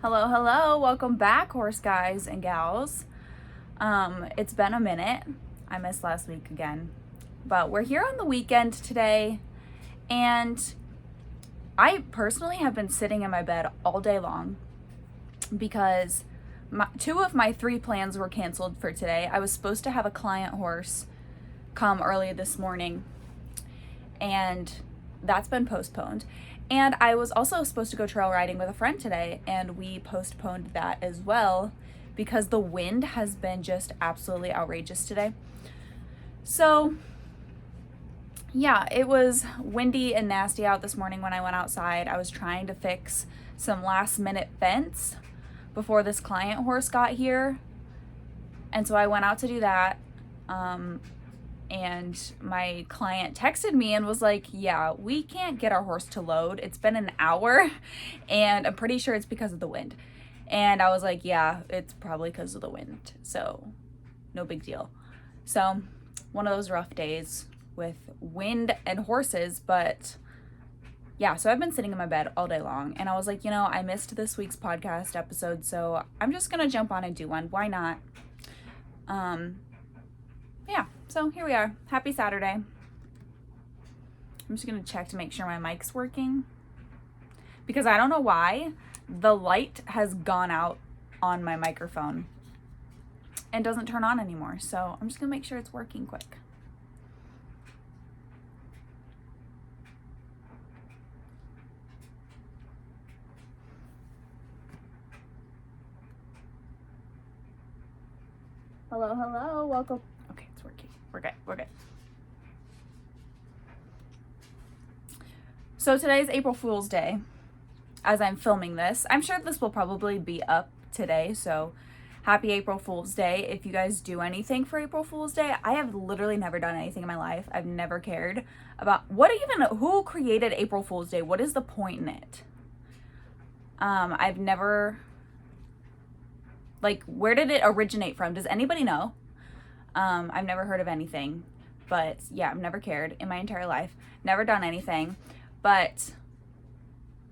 Hello, hello. Welcome back, horse guys and gals. It's been a minute. I missed last week again. But we're here on the weekend today, and I personally have been sitting in my bed all day long because two of my three plans were canceled for today. I was supposed to have a client horse come early this morning, and that's been postponed. And I was also supposed to go trail riding with a friend today, and we postponed that as well because the wind has been just absolutely outrageous today. So yeah, it was windy and nasty out this morning when I went outside. I was trying to fix some last minute fence before this client horse got here. And so I went out to do that. And my client texted me and was like, yeah, we can't get our horse to load. It's been an hour and I'm pretty sure it's because of the wind. And I was like, yeah, it's probably because of the wind. So no big deal. So one of those rough days with wind and horses, but yeah, so I've been sitting in my bed all day long and I was like, I missed this week's podcast episode, so I'm just going to jump on and do one. Why not? Yeah, so here we are. Happy Saturday. I'm just going to check to make sure my mic's working because I don't know why the light has gone out on my microphone and doesn't turn on anymore. So I'm just going to make sure it's working quick. Hello, hello, welcome. Okay, it's working. We're good. So today's April Fool's Day. As I'm filming this, I'm sure this will probably be up today, so happy April Fool's Day. If you guys do anything for April Fool's Day, I have literally never done anything in my life. I've never cared about who created April Fool's Day? What is the point in it? I've never, where did it originate from? Does anybody know? I've never heard of anything, but yeah, I've never cared in my entire life, never done anything. But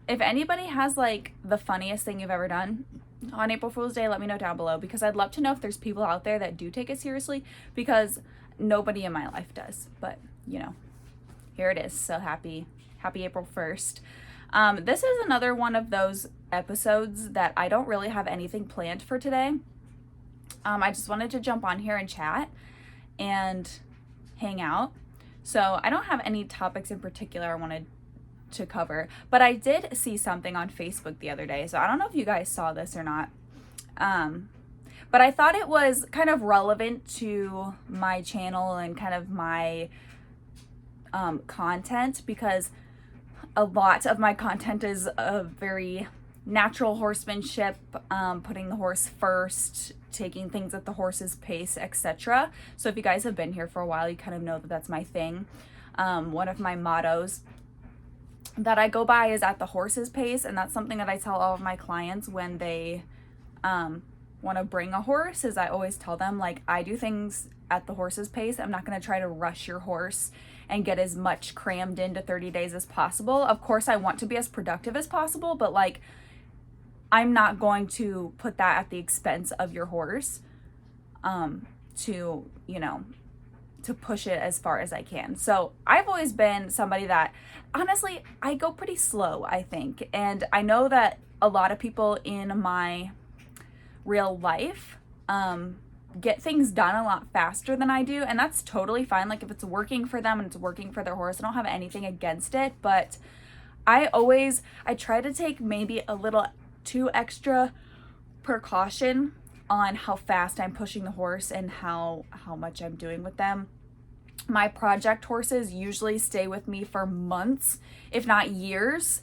if anybody has the funniest thing you've ever done on April Fool's Day, let me know down below because I'd love to know if there's people out there that do take it seriously because nobody in my life does. But here it is. So happy April 1st. This is another one of those episodes that I don't really have anything planned for today. I just wanted to jump on here and chat and hang out. So I don't have any topics in particular I wanted to cover, but I did see something on Facebook the other day. So I don't know if you guys saw this or not. But I thought it was kind of relevant to my channel and kind of my content because a lot of my content is a very natural horsemanship, putting the horse first, taking things at the horse's pace, etc. So if you guys have been here for a while, you kind of know that that's my thing. One of my mottos that I go by is at the horse's pace, and that's something that I tell all of my clients when they want to bring a horse. Is I always tell them, I do things at the horse's pace. I'm not going to try to rush your horse and get as much crammed into 30 days as possible. Of course, I want to be as productive as possible, but I'm not going to put that at the expense of your horse to push it as far as I can. So I've always been somebody that, honestly, I go pretty slow, I think. And I know that a lot of people in my real life get things done a lot faster than I do. And that's totally fine. If it's working for them and it's working for their horse, I don't have anything against it. But I try to take maybe a little too extra precaution on how fast I'm pushing the horse and how much I'm doing with them. My project horses usually stay with me for months, if not years,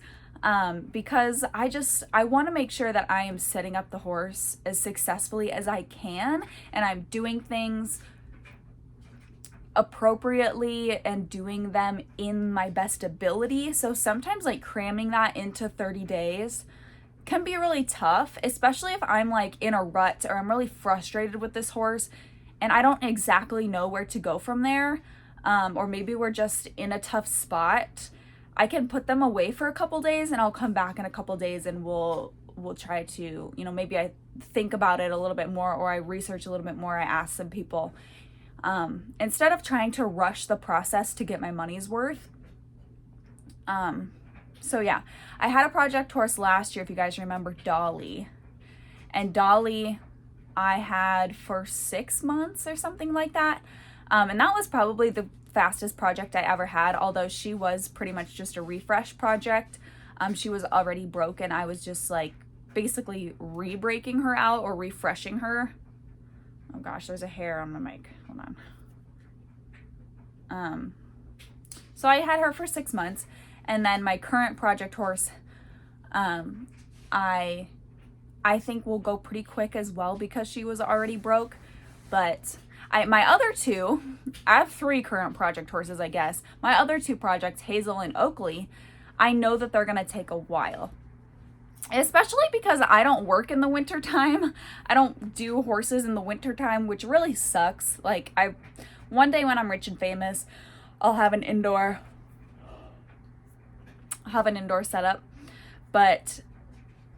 because I want to make sure that I am setting up the horse as successfully as I can and I'm doing things appropriately and doing them in my best ability. So sometimes cramming that into 30 days can be really tough, especially if I'm in a rut or I'm really frustrated with this horse and I don't exactly know where to go from there, or maybe we're just in a tough spot. I can put them away for a couple days and I'll come back in a couple days and we'll will try to, maybe I think about it a little bit more, or I research a little bit more. I ask some people, instead of trying to rush the process to get my money's worth. So yeah, I had a project horse last year, if you guys remember, Dolly. And Dolly I had for 6 months or something like that. And that was probably the fastest project I ever had, although she was pretty much just a refresh project. She was already broken. I was just like basically re-breaking her out or refreshing her. Oh gosh, there's a hair on the mic. Hold on. So I had her for 6 months. And then my current project horse, I think will go pretty quick as well because she was already broke. But my other two, I have 3 current project horses, I guess. My other 2 projects, Hazel and Oakley, I know that they're going to take a while. Especially because I don't work in the winter time. I don't do horses in the winter time, which really sucks. Like, one day when I'm rich and famous, I'll have an indoor setup. But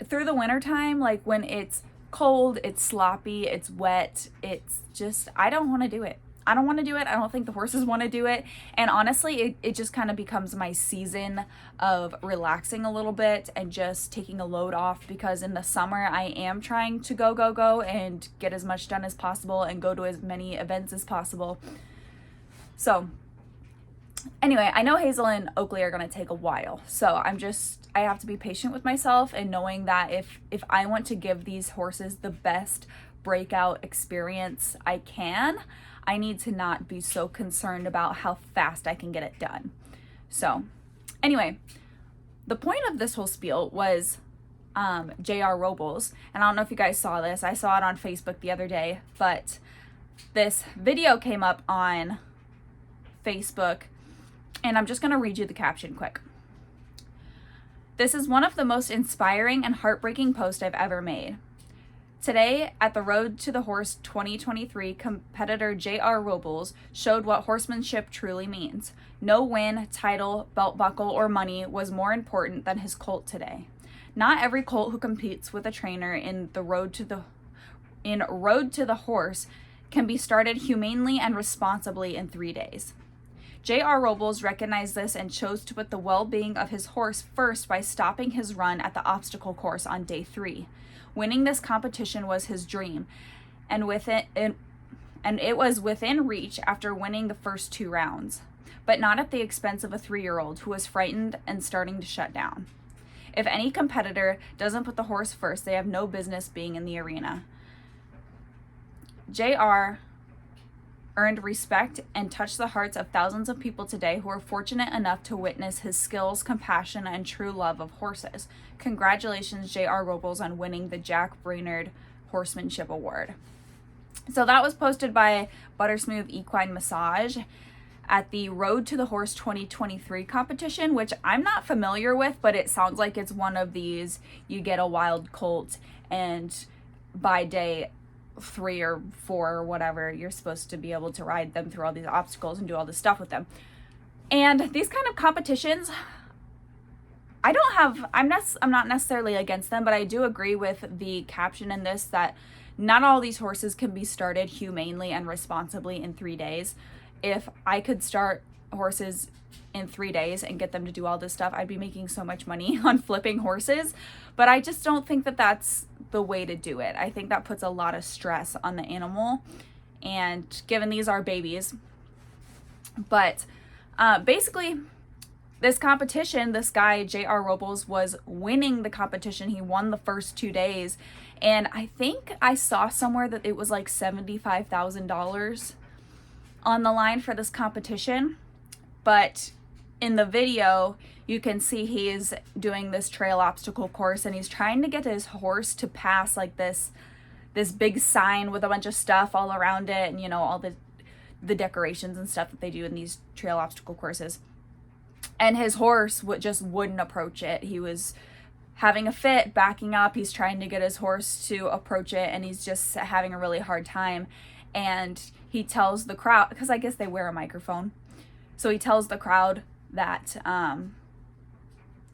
through the winter time, like when it's cold, it's sloppy, it's wet, it's just, I don't want to do it. I don't want to do it. I don't think the horses want to do it. And honestly, it just kind of becomes my season of relaxing a little bit and just taking a load off, because in the summer I am trying to go and get as much done as possible and go to as many events as possible. So anyway, I know Hazel and Oakley are going to take a while. So I have to be patient with myself, and knowing that if I want to give these horses the best breakout experience I can, I need to not be so concerned about how fast I can get it done. So anyway, the point of this whole spiel was J.R. Robles. And I don't know if you guys saw this. I saw it on Facebook the other day, but this video came up on Facebook, and I'm just going to read you the caption quick. This is one of the most inspiring and heartbreaking posts I've ever made. Today, at the Road to the Horse 2023, competitor J.R. Robles showed what horsemanship truly means. No win, title, belt buckle, or money was more important than his colt today. Not every colt who competes with a trainer in Road to the Horse can be started humanely and responsibly in 3 days. J.R. Robles recognized this and chose to put the well-being of his horse first by stopping his run at the obstacle course on day 3. Winning this competition was his dream, and it was within reach after winning the first 2 rounds, but not at the expense of a 3-year-old who was frightened and starting to shut down. If any competitor doesn't put the horse first, they have no business being in the arena. J.R. earned respect and touched the hearts of thousands of people today who are fortunate enough to witness his skills, compassion, and true love of horses. Congratulations, J.R. Robles, on winning the Jack Brainerd Horsemanship Award. So that was posted by Buttersmooth Equine Massage at the Road to the Horse 2023 competition, which I'm not familiar with, but it sounds like it's one of these, you get a wild colt, and by day 3 or 4 or whatever, you're supposed to be able to ride them through all these obstacles and do all this stuff with them. And these kind of competitions, I'm not necessarily against them, but I do agree with the caption in this that not all these horses can be started humanely and responsibly in 3 days. If I could start horses in 3 days and get them to do all this stuff, I'd be making so much money on flipping horses. But I just don't think that that's the way to do it. I think that puts a lot of stress on the animal, and given these are babies. But basically, this competition, this guy, J.R. Robles, was winning the competition. He won the first 2 days, and I think I saw somewhere that it was like $75,000 on the line for this competition. But in the video, you can see he is doing this trail obstacle course, and he's trying to get his horse to pass like this big sign with a bunch of stuff all around it, and all the decorations and stuff that they do in these trail obstacle courses. And his horse just wouldn't approach it. He was having a fit, backing up. He's trying to get his horse to approach it, and he's just having a really hard time. And he tells the crowd, because I guess they wear a microphone, so he tells the crowd that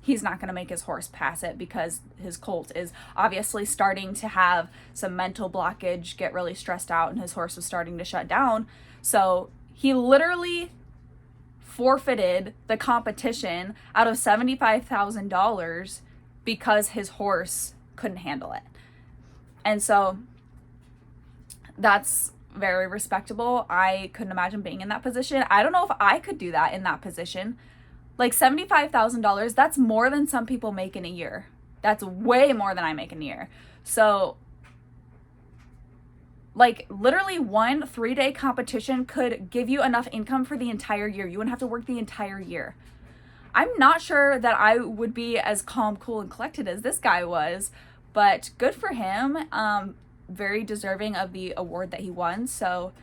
he's not going to make his horse pass it because his colt is obviously starting to have some mental blockage, get really stressed out, and his horse was starting to shut down. So he literally forfeited the competition out of $75,000 because his horse couldn't handle it. And so that's very respectable. I couldn't imagine being in that position. I don't know if I could do that in that position. Like $75,000, that's more than some people make in a year. That's way more than I make in a year. So like literally 1 3-day competition could give you enough income for the entire year. You wouldn't have to work the entire year. I'm not sure that I would be as calm, cool, and collected as this guy was, but good for him. Very deserving of the award that he won. So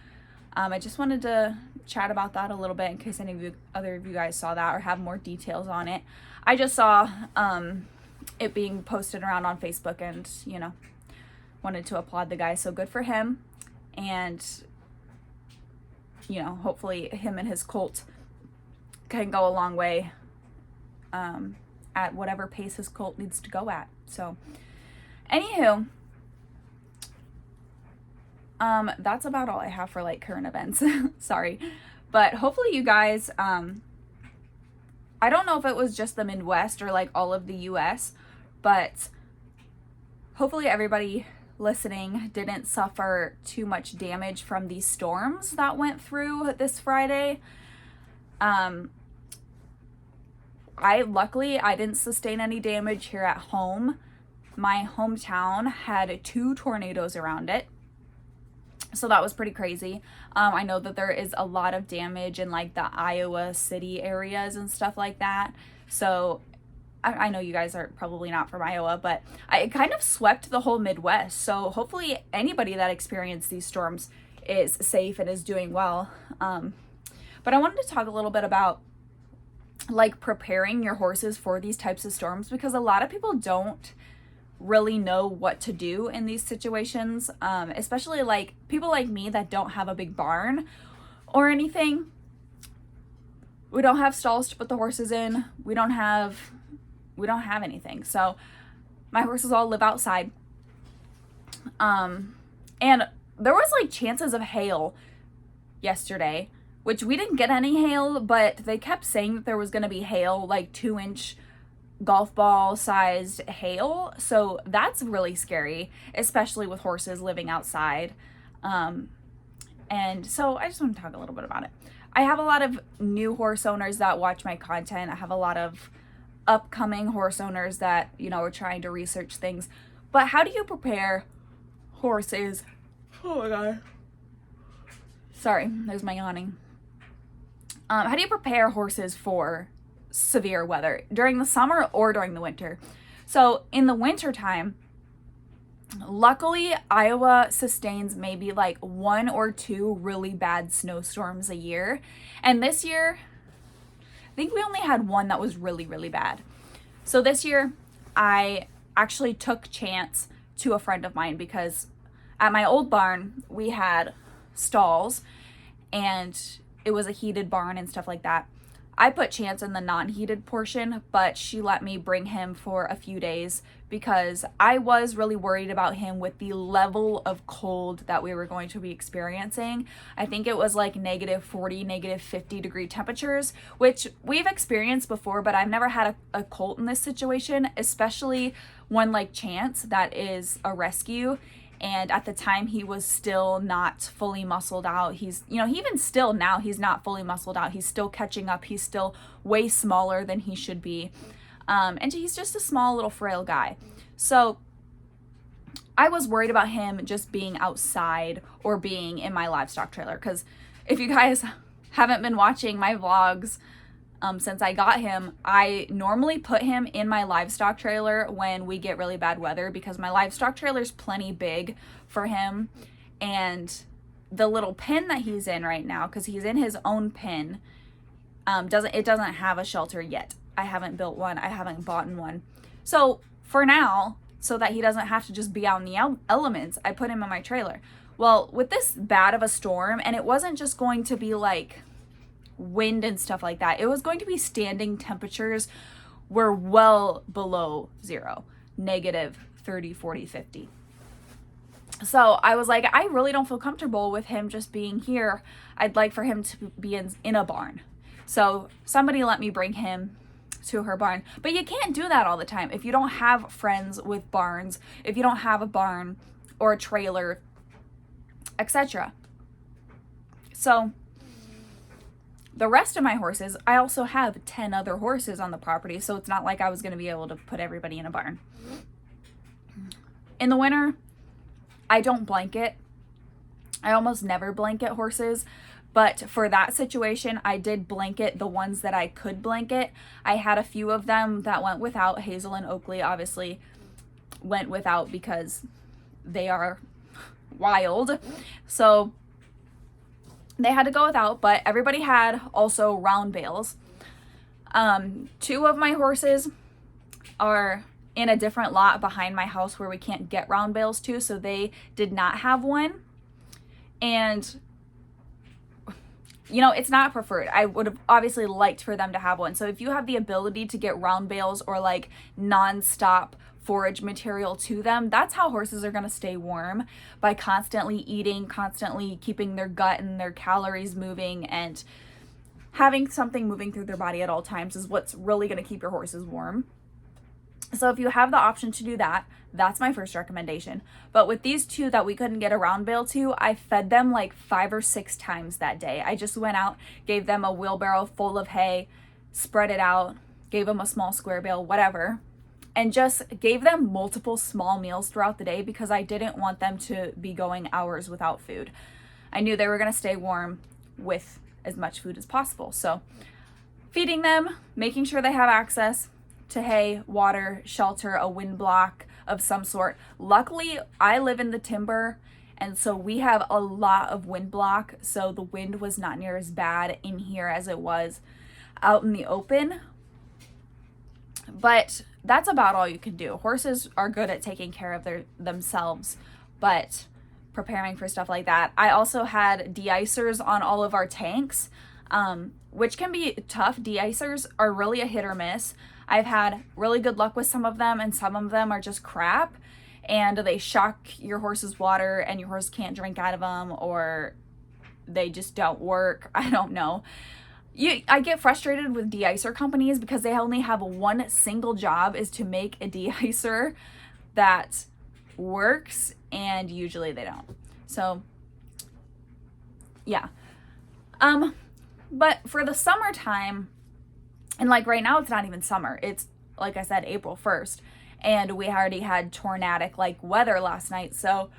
I just wanted to chat about that a little bit in case any of you, other of you guys saw that or have more details on it. I just saw it being posted around on Facebook and, you know, wanted to applaud the guy. So good for him. And, you know, hopefully him and his colt can go a long way at whatever pace his colt needs to go at. So anywho, that's about all I have for like current events. Sorry. But hopefully you guys, I don't know if it was just the Midwest or like all of the US, but hopefully everybody listening didn't suffer too much damage from these storms that went through this Friday. Luckily I didn't sustain any damage here at home. My hometown had 2 tornadoes around it. So that was pretty crazy. I know that there is a lot of damage in like the Iowa City areas and stuff like that. So I know you guys are probably not from Iowa, but it kind of swept the whole Midwest. So hopefully anybody that experienced these storms is safe and is doing well. But I wanted to talk a little bit about like preparing your horses for these types of storms, because a lot of people don't really know what to do in these situations, especially like people like me that don't have a big barn or anything. We don't have stalls to put the horses in. We don't have anything. So my horses all live outside. And there was like chances of hail yesterday, which we didn't get any hail, but they kept saying that there was going to be hail, like 2-inch golf ball sized hail. So that's really scary, especially with horses living outside. And so I just want to talk a little bit about it. I have a lot of new horse owners that watch my content. I have a lot of upcoming horse owners that, you know, are trying to research things. But how do you prepare horses? Oh my God. Sorry, there's my yawning. How do you prepare horses for severe weather during the summer or during the winter? So in the winter time, luckily Iowa sustains maybe like 1 or 2 really bad snowstorms a year. And this year, I think we only had 1 that was really, really bad. So this year I actually took chance to a friend of mine, because at my old barn we had stalls and it was a heated barn and stuff like that. I put Chance in the non-heated portion, but she let me bring him for a few days because I was really worried about him with the level of cold that we were going to be experiencing. I think it was like -40, -50 degree temperatures, which we've experienced before, but I've never had a colt in this situation, especially one like Chance that is a rescue. And at the time, he was still not fully muscled out. He's, you know, even still now, he's not fully muscled out. He's still catching up. He's still way smaller than he should be. And he's just a small little frail guy. So I was worried about him just being outside or being in my livestock trailer. Because if you guys haven't been watching my vlogs since I got him, I normally put him in my livestock trailer when we get really bad weather, because my livestock trailer is plenty big for him. And the little pen that he's in right now, because he's in his own pen, doesn't have a shelter yet. I haven't built one. I haven't bought one. So for now, so that he doesn't have to just be out in the elements, I put him in my trailer. Well, with this bad of a storm, and it wasn't just going to be like wind and stuff like that, it was going to be standing temperatures were well below zero, negative 30, 40, 50. So I was like, I really don't feel comfortable with him just being here. I'd like for him to be in a barn. So somebody let me bring him to her barn. But you can't do that all the time. If you don't have friends with barns, if you don't have a barn or a trailer, etc. So the rest of my horses, I also have 10 other horses on the property, so it's not like I was going to be able to put everybody in a barn. In the winter, I don't blanket. I almost never blanket horses, but for that situation, I did blanket the ones that I could blanket. I had a few of them that went without. Hazel and Oakley obviously went without because they are wild. So they had to go without, but everybody had also round bales. 2 of my horses are in a different lot behind my house where we can't get round bales to, so they did not have one. And you know, it's not preferred. I would have obviously liked for them to have one. So if you have the ability to get round bales or like non-stop forage material to them, that's how horses are going to stay warm, by constantly eating, constantly keeping their gut and their calories moving, and having something moving through their body at all times is what's really going to keep your horses warm. So if you have the option to do that, that's my first recommendation. But with these 2 that we couldn't get a round bale to, I fed them like 5 or 6 times that day. I just went out, gave them a wheelbarrow full of hay, spread it out, gave them a small square bale, whatever, and just gave them multiple small meals throughout the day because I didn't want them to be going hours without food. I knew they were going to stay warm with as much food as possible. So feeding them, making sure they have access to hay, water, shelter, a wind block of some sort. Luckily, I live in the timber, and so we have a lot of wind block, so the wind was not near as bad in here as it was out in the open. But that's about all you can do. Horses are good at taking care of themselves, but preparing for stuff like that. I also had de-icers on all of our tanks, which can be tough. De-icers are really a hit or miss. I've had really good luck with some of them, and some of them are just crap, and they shock your horse's water and your horse can't drink out of them, or they just don't work. I don't know. I get frustrated with de-icer companies because they only have one single job, is to make a de-icer that works, and usually they don't. So yeah. But for the summertime, and like right now, it's not even summer. It's, like I said, April 1st. And we already had tornadic like weather last night. So,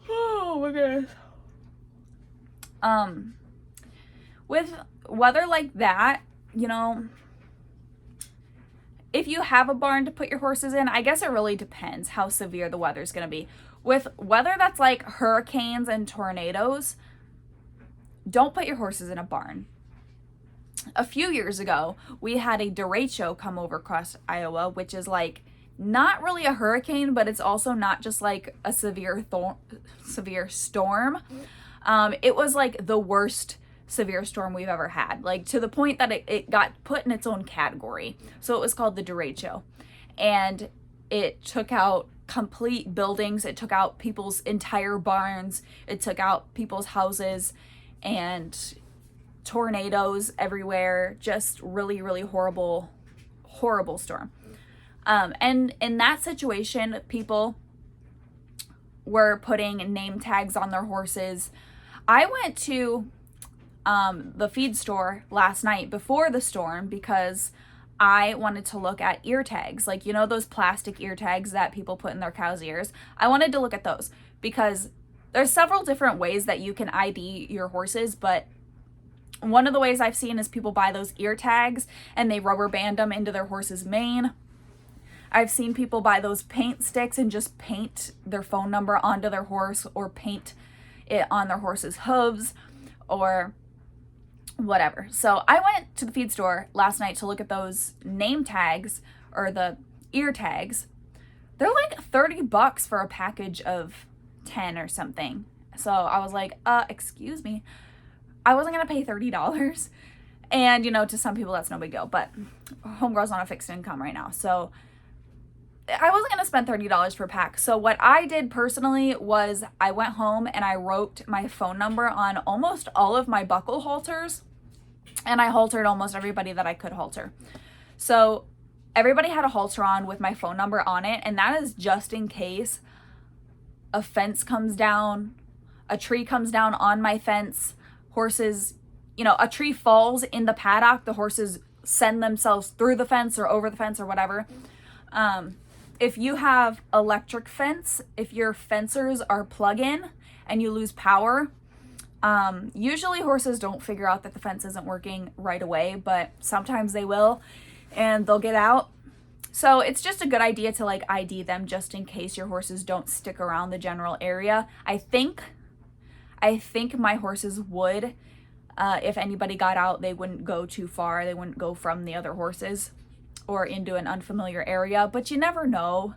oh my goodness. With weather like that, you know, if you have a barn to put your horses in, I guess it really depends how severe the weather's going to be. With weather that's like hurricanes and tornadoes, don't put your horses in a barn. A few years ago, we had a derecho come over across Iowa, which is like not really a hurricane, but it's also not just like a severe storm. It was like the worst severe storm we've ever had, like to the point that it got put in its own category. So it was called the derecho, and it took out complete buildings. It took out people's entire barns. It took out people's houses, and tornadoes everywhere. Just really, really horrible storm. And in that situation, people were putting name tags on their horses. I went to the feed store last night before the storm because I wanted to look at ear tags. Like, you know, those plastic ear tags that people put in their cows' ears? I wanted to look at those because there's several different ways that you can ID your horses, but one of the ways I've seen is people buy those ear tags and they rubber band them into their horse's mane. I've seen people buy those paint sticks and just paint their phone number onto their horse, or paint it on their horse's hooves, or whatever. So I went to the feed store last night to look at those name tags, or the ear tags. They're like $30 for a package of 10 or something. So I was like, excuse me. I wasn't going to pay $30. And, you know, to some people that's no big deal, but homegirl's on a fixed income right now. So I wasn't going to spend $30 per pack. So what I did personally was I went home and I wrote my phone number on almost all of my buckle halters, and I haltered almost everybody that I could halter. So everybody had a halter on with my phone number on it, and that is just in case a fence comes down, a tree comes down on my fence, horses, you know, a tree falls in the paddock, the horses send themselves through the fence or over the fence or whatever. If you have electric fence, if your fencers are plug-in and you lose power, usually horses don't figure out that the fence isn't working right away, but sometimes they will and they'll get out. So it's just a good idea to like ID them just in case your horses don't stick around the general area. I think my horses would, if anybody got out, they wouldn't go too far. They wouldn't go from the other horses or into an unfamiliar area, but you never know.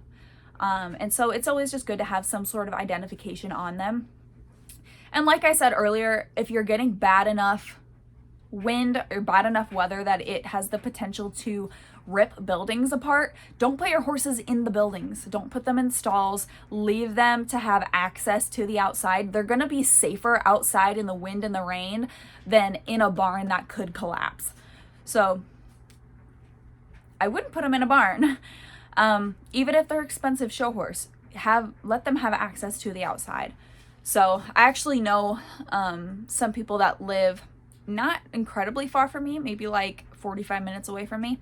And so it's always just good to have some sort of identification on them. And like I said earlier, if you're getting bad enough wind or bad enough weather that it has the potential to rip buildings apart, don't put your horses in the buildings. Don't put them in stalls. Leave them to have access to the outside. They're going to be safer outside in the wind and the rain than in a barn that could collapse. So I wouldn't put them in a barn. Even if they're expensive show horse, let them have access to the outside. So I actually know some people that live not incredibly far from me, maybe like 45 minutes away from me,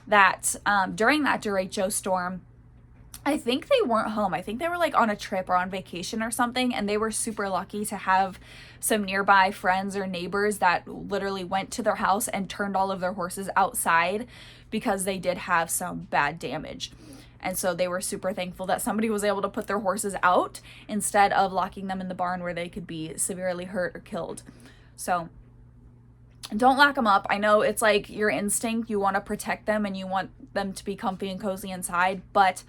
that during that derecho storm, I think they weren't home. I think they were like on a trip or on vacation or something, and they were super lucky to have some nearby friends or neighbors that literally went to their house and turned all of their horses outside because they did have some bad damage. And so they were super thankful that somebody was able to put their horses out instead of locking them in the barn where they could be severely hurt or killed. So don't lock them up. I know it's like your instinct. You want to protect them and you want them to be comfy and cozy inside, but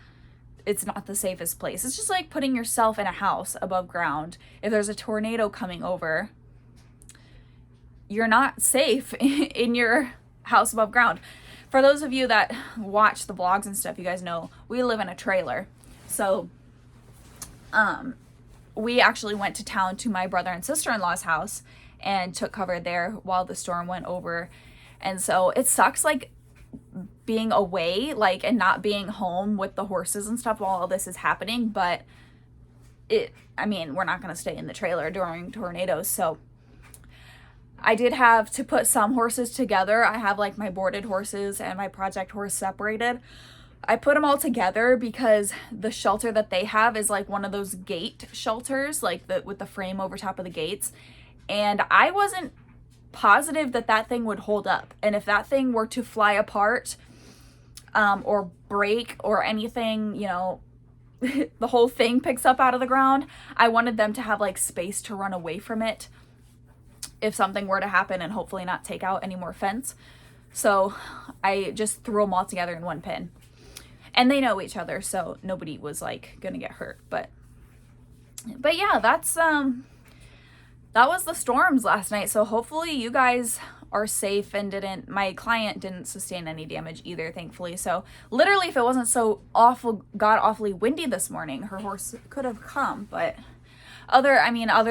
it's not the safest place. It's just like putting yourself in a house above ground. If there's a tornado coming over, you're not safe in your house above ground. For those of you that watch the vlogs and stuff, you guys know we live in a trailer. So we actually went to town to my brother and sister-in-law's house and took cover there while the storm went over. And so it sucks like being away, like, and not being home with the horses and stuff while all this is happening, but we're not going to stay in the trailer during tornadoes. So I did have to put some horses together. I have like my boarded horses and my project horse separated. I put them all together because the shelter that they have is like one of those gate shelters, like with the frame over top of the gates. And I wasn't positive that thing would hold up. And if that thing were to fly apart or break or anything, you know, the whole thing picks up out of the ground, I wanted them to have like space to run away from it if something were to happen and hopefully not take out any more fence. So I just threw them all together in one pen. And they know each other, so nobody was like gonna get hurt. But yeah, that was the storms last night. So hopefully you guys are safe and my client didn't sustain any damage either, thankfully. So literally, if it wasn't so awfully windy this morning, her horse could have come. But other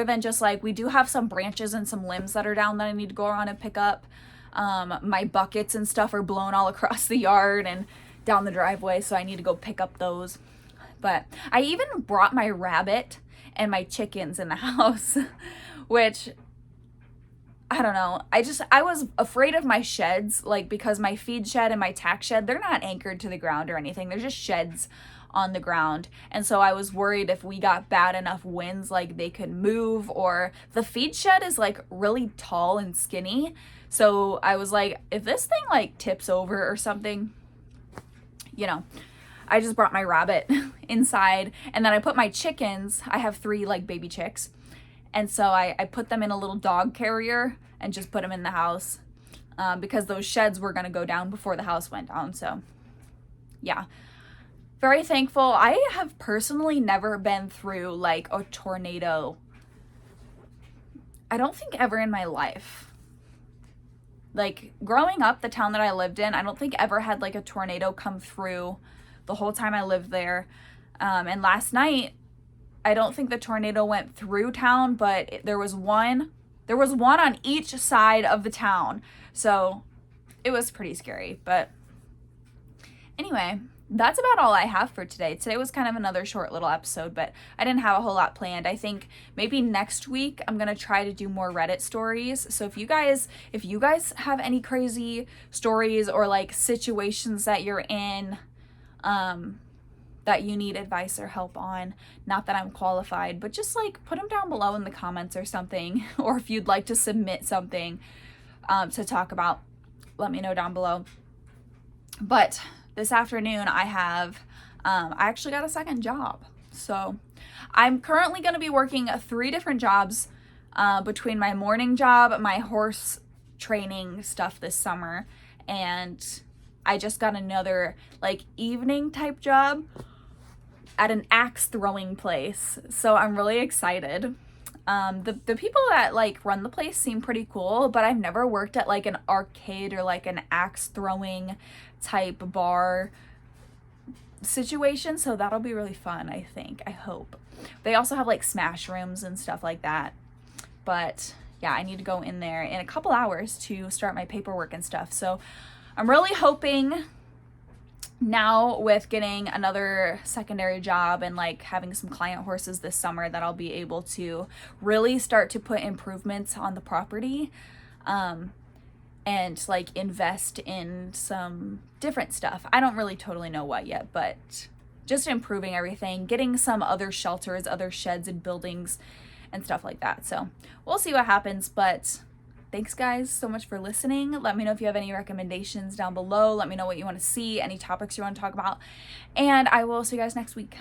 than just like, we do have some branches and some limbs that are down that I need to go around and pick up. My buckets and stuff are blown all across the yard and down the driveway, so I need to go pick up those. But I even brought my rabbit and my chickens in the house, which, I don't know. I was afraid of my sheds, like, because my feed shed and my tack shed, they're not anchored to the ground or anything. They're just sheds on the ground. And so I was worried if we got bad enough winds, like they could move, or the feed shed is like really tall and skinny. So I was like, if this thing like tips over or something, you know, I just brought my rabbit inside, and then I put my chickens, I have 3 like baby chicks. And so I put them in a little dog carrier and just put them in the house because those sheds were going to go down before the house went down. So yeah, very thankful. I have personally never been through like a tornado. I don't think ever in my life. Like, growing up, the town that I lived in, I don't think ever had like a tornado come through the whole time I lived there. And last night, I don't think the tornado went through town, but there was one on each side of the town. So it was pretty scary. But anyway, that's about all I have for today. Today was kind of another short little episode, but I didn't have a whole lot planned. I think maybe next week I'm going to try to do more Reddit stories. So if you guys have any crazy stories or like situations that you're in, that you need advice or help on, not that I'm qualified, but just like put them down below in the comments or something. Or if you'd like to submit something to talk about, let me know down below. But this afternoon I actually got a second job. So I'm currently going to be working 3 different jobs between my morning job, my horse training stuff this summer, and I just got another like evening type job at an axe throwing place. So I'm really excited. The people that like run the place seem pretty cool, but I've never worked at like an arcade or like an axe throwing type bar situation, so that'll be really fun. I hope. They also have like smash rooms and stuff like that, but yeah, I need to go in there in a couple hours to start my paperwork and stuff. So I'm really hoping now, with getting another secondary job and like having some client horses this summer, that I'll be able to really start to put improvements on the property, and like invest in some different stuff. I don't really totally know what yet, but just improving everything, getting some other shelters, other sheds and buildings and stuff like that. So we'll see what happens, but thanks guys so much for listening. Let me know if you have any recommendations down below. Let me know what you want to see, any topics you want to talk about, and I will see you guys next week.